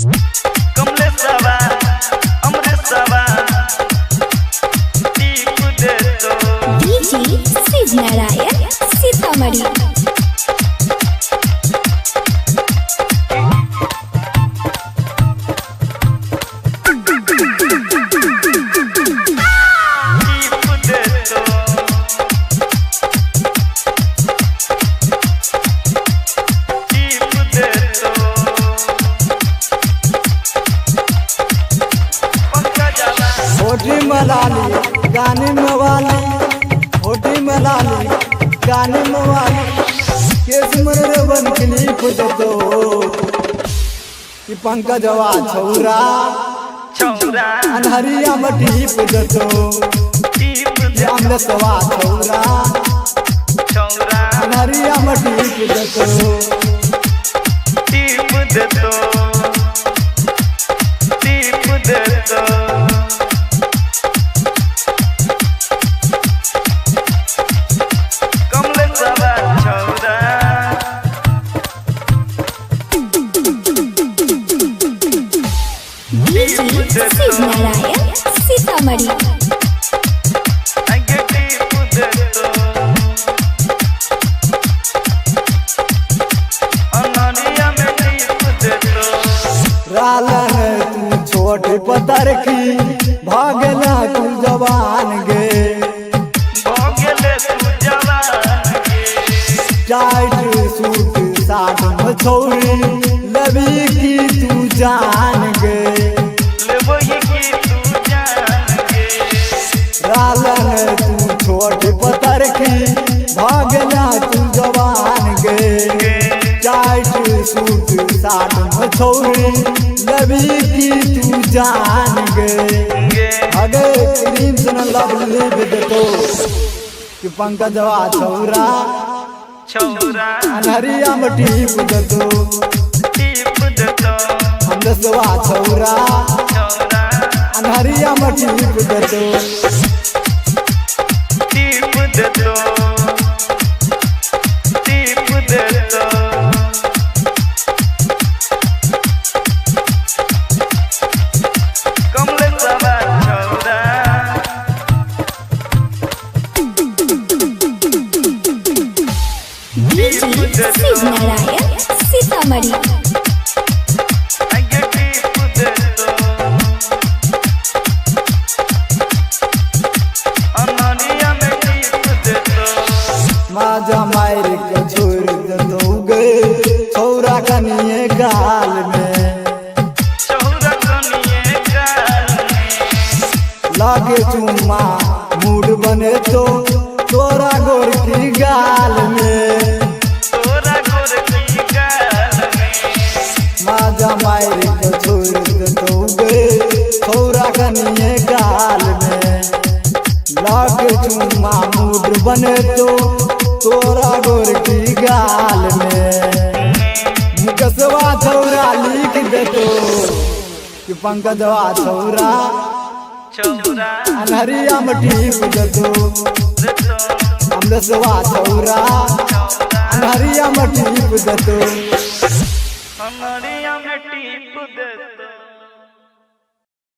कमलेशवा अमरेशवा टीप दे तो डीजे शिव नारायण सीतामढ़ी। होटी मलाली गाने मवाली, होटी मलाली गाने मवाली, केस मरे बन क्लिप दो कि पंकजवा छौरा छौरा अनहरिया में टीप दो अमृतवा छौरा छौरा अनहरिया में टीप दो टीप दे तो टीप दे तो कमलेशवा छौरा डीजे शिव नारायण सीतामढ़ी। आगे टीप दे तो अनहरिया में टीप दे तो रालन तू छोट पतर की भागना तू जवान गे भोगले तू जवान के टाइट सूट साट में छौरी लबी की तू जान गे लेबो ही की तू जान के रालन तू छोट पतर की भागना तू जवान गे टाइट सूट साट में छौरी लबी की तू जान गे अगे क्रीम से न लब लिप देतो कि पंकजवा छौरा छौरा अनहरिया में टीप देतो टीप दे तो अमृतवा छौरा छौरा अनहरिया में टीप देतो टीप दे तो टीप दे तो कमलेशवा छौरा डीजे शिव नारायण सीतामढ़ी। आगे टीप दे तो अनहरिया में टीप दे तो माजा मार के छोड़ देतो गे छौरा कनिए गाल में छौरा कनिए गाल में लागे चुम्मा मूड बने तो तोरा गोर की गाल में तोरा गोर की गाल में माजा मार के छोड़ देतो गे छौरा कनिए गाल में लागे चुम्मा मूड बने तो तोरा गोर की गाल में मुकसवा छौरा लिख देतो कि पंकजवा छौरा छौरा अनहरिया में टीप देतो दे तो अमृतवा छौरा छौरा अनहरिया में टीप देतो